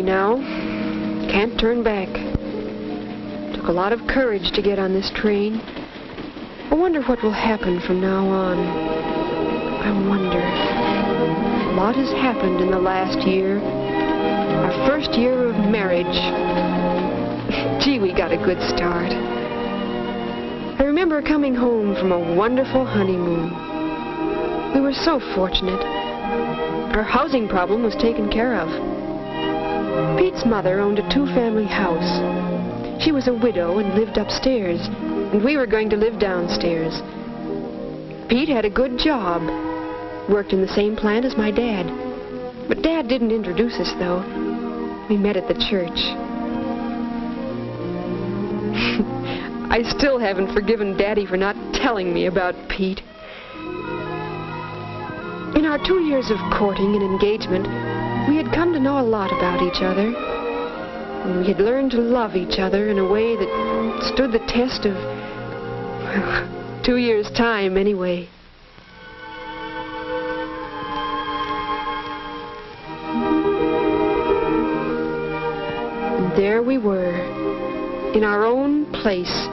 me now. Can't turn back. Took a lot of courage to get on this train. I wonder what will happen from now on. I wonder. A lot has happened in the last year. Our first year of marriage. Gee, we got a good start. I remember coming home from a wonderful honeymoon. We were so fortunate. Our housing problem was taken care of. Pete's mother owned a two-family house. She was a widow and lived upstairs, and we were going to live downstairs. Pete had a good job. Worked in the same plant as my dad. But Dad didn't introduce us, though. We met at the church. I still haven't forgiven Daddy for not telling me about Pete. In our 2 years of courting and engagement, we had come to know a lot about each other. And we had learned to love each other in a way that stood the test of, well, 2 years' time anyway. And there we were, in our own place.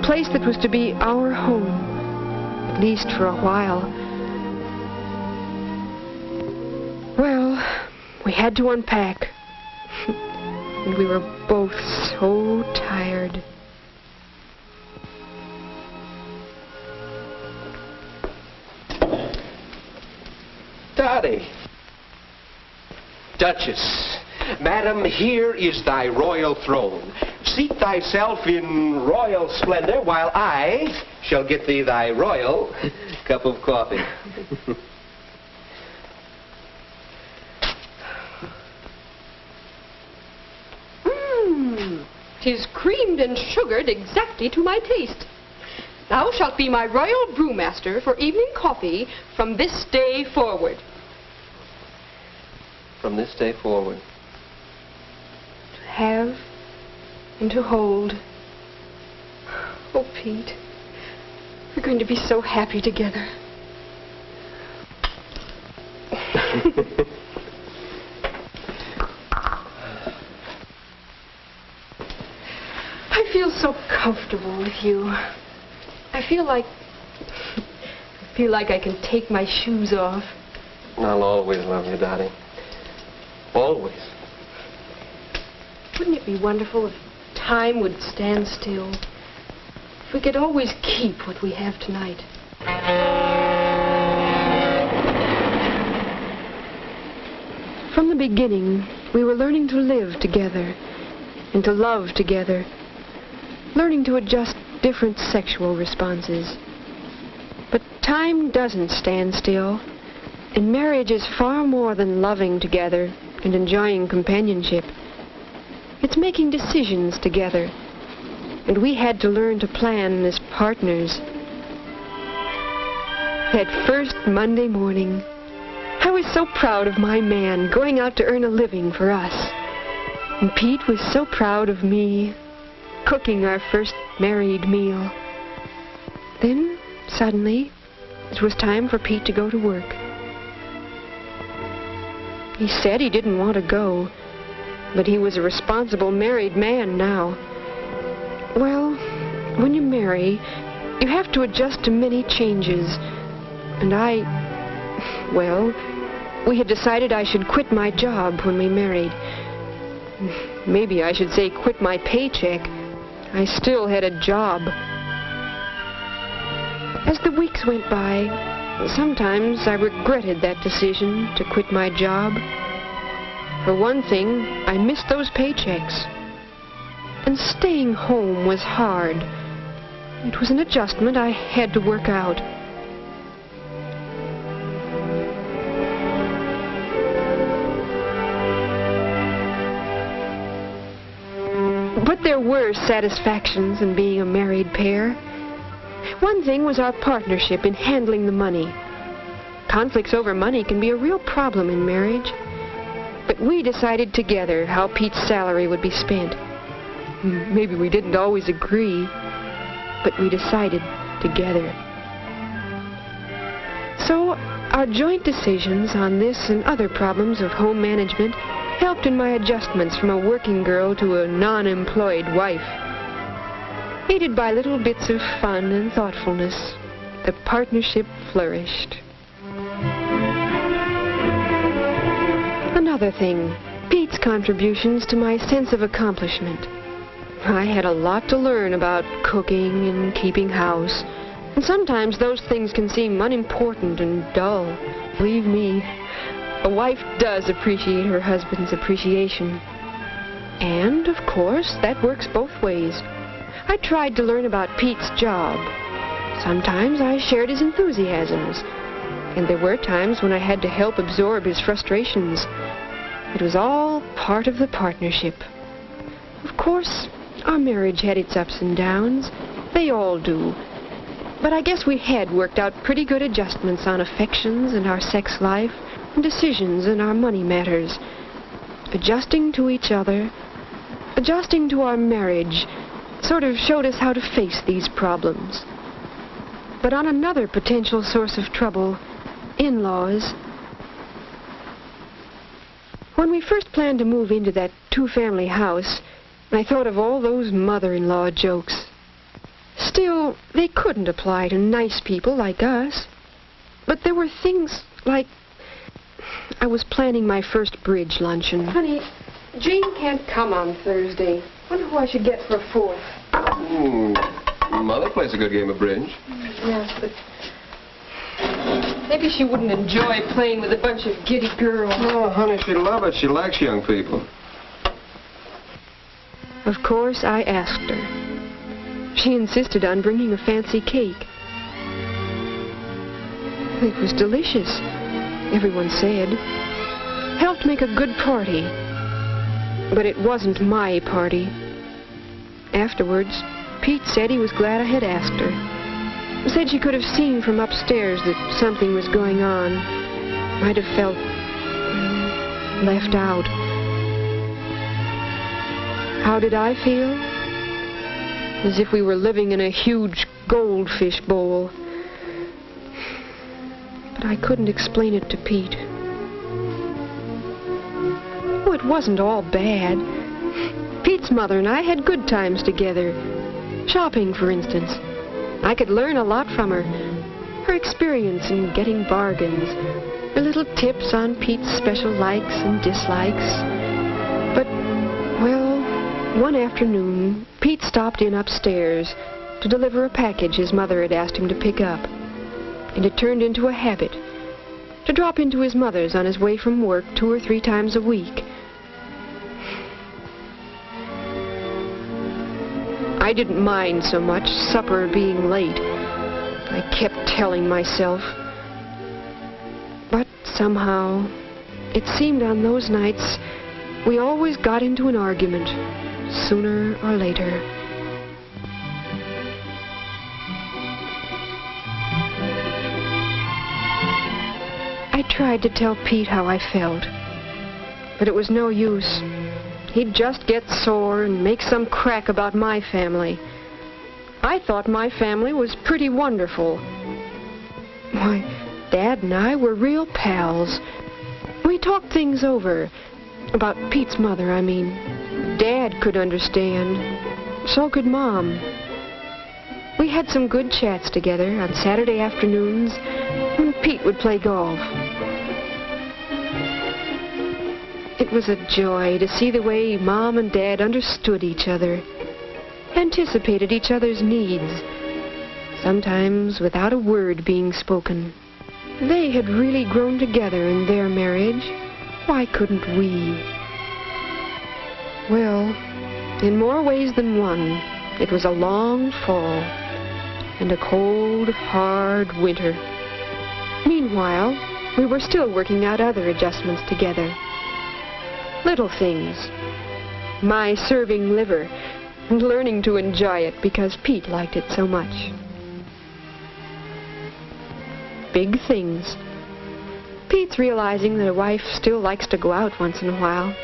Place that was to be our home, at least for a while. Well, we had to unpack, and we were both so tired. Dotty. Duchess, madam, here is thy royal throne. Seat thyself in royal splendor while I shall get thee thy royal cup of coffee. "'Tis creamed and sugared exactly to my taste. Thou shalt be my royal brewmaster for evening coffee from this day forward." From this day forward. To have and to hold. Oh, Pete, we're going to be so happy together. I feel so comfortable with you. I feel like I can take my shoes off. I'll always love you, Dotty. Always. Wouldn't it be wonderful if time would stand still? If we could always keep what we have tonight. From the beginning, we were learning to live together and to love together, learning to adjust different sexual responses. But time doesn't stand still, and marriage is far more than loving together and enjoying companionship. It's making decisions together, and we had to learn to plan as partners. That first Monday morning, I was so proud of my man going out to earn a living for us. And Pete was so proud of me, cooking our first married meal. Then, suddenly, it was time for Pete to go to work. He said he didn't want to go, but he was a responsible married man now. Well, when you marry, you have to adjust to many changes. And we had decided I should quit my job when we married. Maybe I should say quit my paycheck. I still had a job. As the weeks went by, sometimes I regretted that decision to quit my job. For one thing, I missed those paychecks. And staying home was hard. It was an adjustment I had to work out. But there were satisfactions in being a married pair. One thing was our partnership in handling the money. Conflicts over money can be a real problem in marriage. But we decided together how Pete's salary would be spent. Maybe we didn't always agree, but we decided together. So our joint decisions on this and other problems of home management helped in my adjustments from a working girl to a non-employed wife. Aided by little bits of fun and thoughtfulness, the partnership flourished. Another thing, Pete's contributions to my sense of accomplishment. I had a lot to learn about cooking and keeping house, and sometimes those things can seem unimportant and dull. Believe me, a wife does appreciate her husband's appreciation. And, of course, that works both ways. I tried to learn about Pete's job. Sometimes I shared his enthusiasms, and there were times when I had to help absorb his frustrations. It was all part of the partnership. Of course, our marriage had its ups and downs. They all do. But I guess we had worked out pretty good adjustments on affections and our sex life, and decisions in our money matters. Adjusting to each other, adjusting to our marriage, sort of showed us how to face these problems. But on another potential source of trouble, in-laws. When we first planned to move into that two-family house, I thought of all those mother-in-law jokes. Still, they couldn't apply to nice people like us. But there were things like, I was planning my first bridge luncheon. Honey, Jane can't come on Thursday. Wonder who I should get for a fourth. Mother plays a good game of bridge. Yes, but maybe she wouldn't enjoy playing with a bunch of giddy girls. Oh, honey, she'd love it. She likes young people. Of course, I asked her. She insisted on bringing a fancy cake. It was delicious, everyone said. Helped make a good party. But it wasn't my party. Afterwards, Pete said he was glad I had asked her. Said she could have seen from upstairs that something was going on. Might have felt left out. How did I feel? As if we were living in a huge goldfish bowl. But I couldn't explain it to Pete. Oh, it wasn't all bad. Pete's mother and I had good times together. Shopping, for instance. I could learn a lot from her. Her experience in getting bargains. Her little tips on Pete's special likes and dislikes. But, well, one afternoon, Pete stopped in upstairs to deliver a package his mother had asked him to pick up. And it turned into a habit to drop into his mother's on his way from work 2 or 3 times a week. I didn't mind so much supper being late. I kept telling myself. But somehow, it seemed on those nights we always got into an argument, sooner or later. I tried to tell Pete how I felt, but it was no use. He'd just get sore and make some crack about my family. I thought my family was pretty wonderful. Why, Dad and I were real pals. We talked things over. About Pete's mother, I mean. Dad could understand. So could Mom. We had some good chats together on Saturday afternoons when Pete would play golf. It was a joy to see the way Mom and Dad understood each other, anticipated each other's needs, sometimes without a word being spoken. They had really grown together in their marriage. Why couldn't we? Well, in more ways than one, it was a long fall and a cold, hard winter. Meanwhile, we were still working out other adjustments together. Little things. My serving liver and learning to enjoy it because Pete liked it so much. Big things. Pete's realizing that a wife still likes to go out once in a while.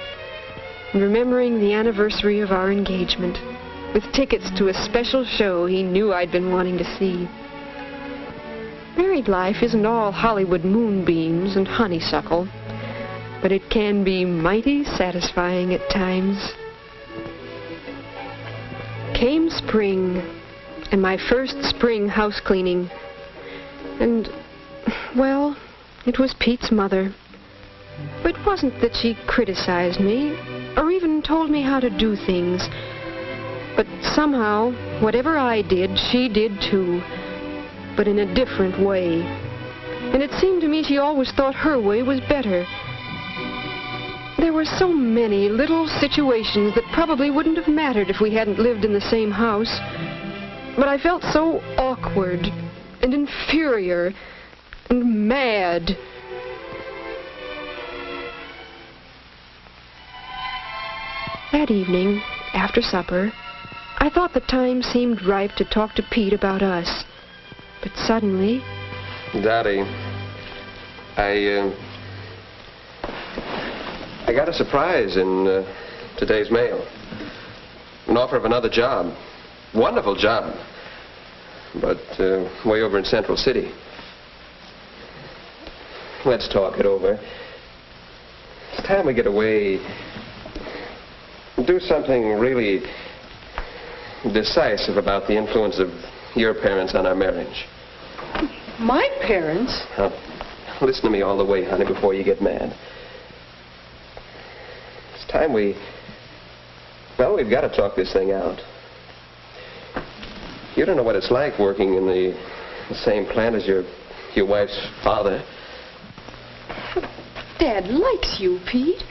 And remembering the anniversary of our engagement with tickets to a special show he knew I'd been wanting to see. Married life isn't all Hollywood moonbeams and honeysuckle. but it can be mighty satisfying at times. Came spring, and my first spring house cleaning. And, well, it was Pete's mother. It wasn't that she criticized me, or even told me how to do things. But somehow, whatever I did, she did too. But in a different way. And it seemed to me she always thought her way was better. There were so many little situations that probably wouldn't have mattered if we hadn't lived in the same house. But I felt so awkward and inferior and mad. That evening, after supper, I thought the time seemed ripe to talk to Pete about us. But suddenly... Dotty, I got a surprise in today's mail. An offer of another job. Wonderful job. But way over in Central City. Let's talk it over. It's time we get away and do something really decisive about the influence of your parents on our marriage. My parents? Listen to me all the way, honey, before you get mad. It's time we've got to talk this thing out. You don't know what it's like working in the same plant as your wife's father. Dad likes you, Pete.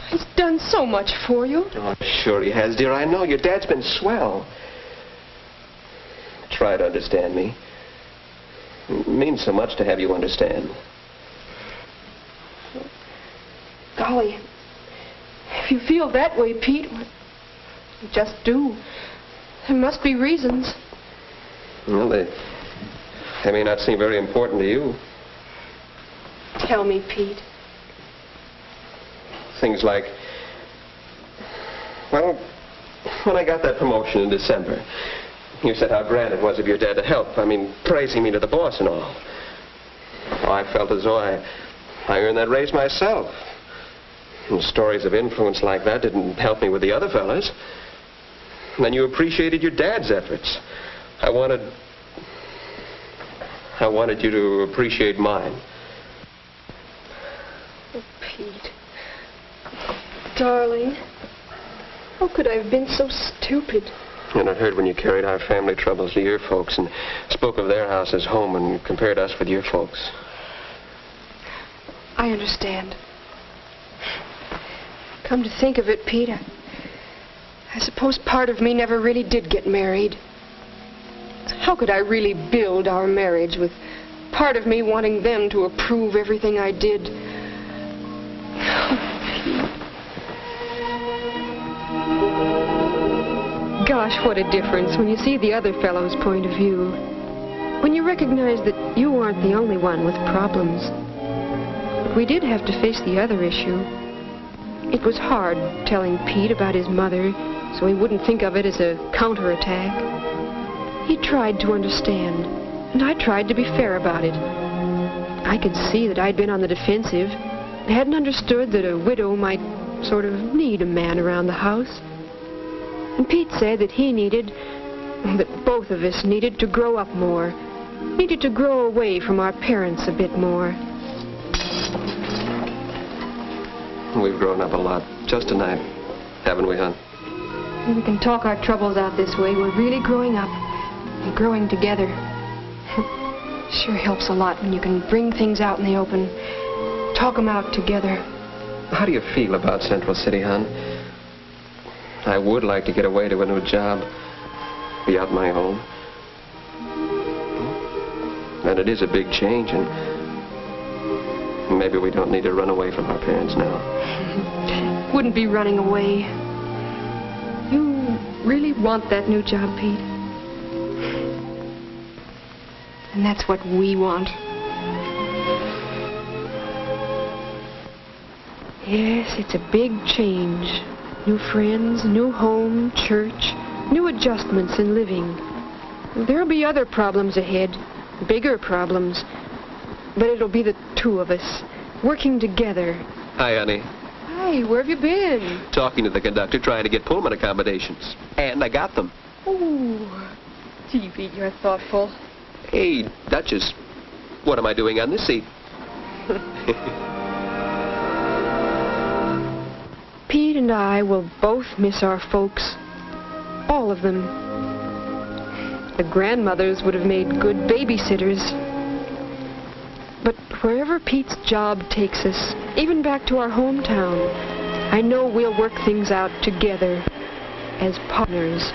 He's done so much for you. Oh, sure he has, dear. I know. Your dad's been swell. Try to understand me. It means so much to have you understand. Golly, if you feel that way, Pete, you just do. There must be reasons. Well, they may not seem very important to you. Tell me, Pete. Things like, well, when I got that promotion in December, you said how grand it was of your dad to help. I mean, praising me to the boss and all. Oh, I felt as though I earned that raise myself. And stories of influence like that didn't help me with the other fellas. And then you appreciated your dad's efforts. I wanted you to appreciate mine. Oh, Pete. Darling. How could I have been so stupid? And it hurt when you carried our family troubles to your folks and spoke of their house as home and compared us with your folks. I understand. Come to think of it, Pete, I suppose part of me never really did get married. How could I really build our marriage with part of me wanting them to approve everything I did? Oh, Pete. Gosh, what a difference when you see the other fellow's point of view. When you recognize that you aren't the only one with problems. But we did have to face the other issue. It was hard telling Pete about his mother so he wouldn't think of it as a counterattack. He tried to understand, and I tried to be fair about it. I could see that I'd been on the defensive. I hadn't understood that a widow might sort of need a man around the house. And Pete said that he needed, that both of us needed to grow up more, needed to grow away from our parents a bit more. We've grown up a lot just tonight, haven't we, hon? We can talk our troubles out this way. We're really growing up and growing together. Sure helps a lot when you can bring things out in the open, talk them out together. How do you feel about Central City, hon? I would like to get away to a new job, be out my home. And it is a big change, and maybe we don't need to run away from our parents now. Wouldn't be running away. You really want that new job, Pete? And that's what we want. Yes, it's a big change. New friends, new home, church, new adjustments in living. There'll be other problems ahead, bigger problems. But it'll be the two of us, working together, Hi, honey. Hi, where have you been? Talking to the conductor, trying to get Pullman accommodations. And I got them. Oh, gee, Pete, you're thoughtful. Hey, Duchess, what am I doing on this seat? Pete and I will both miss our folks. All of them. The grandmothers would have made good babysitters. But wherever Pete's job takes us, even back to our hometown, I know we'll work things out together as partners.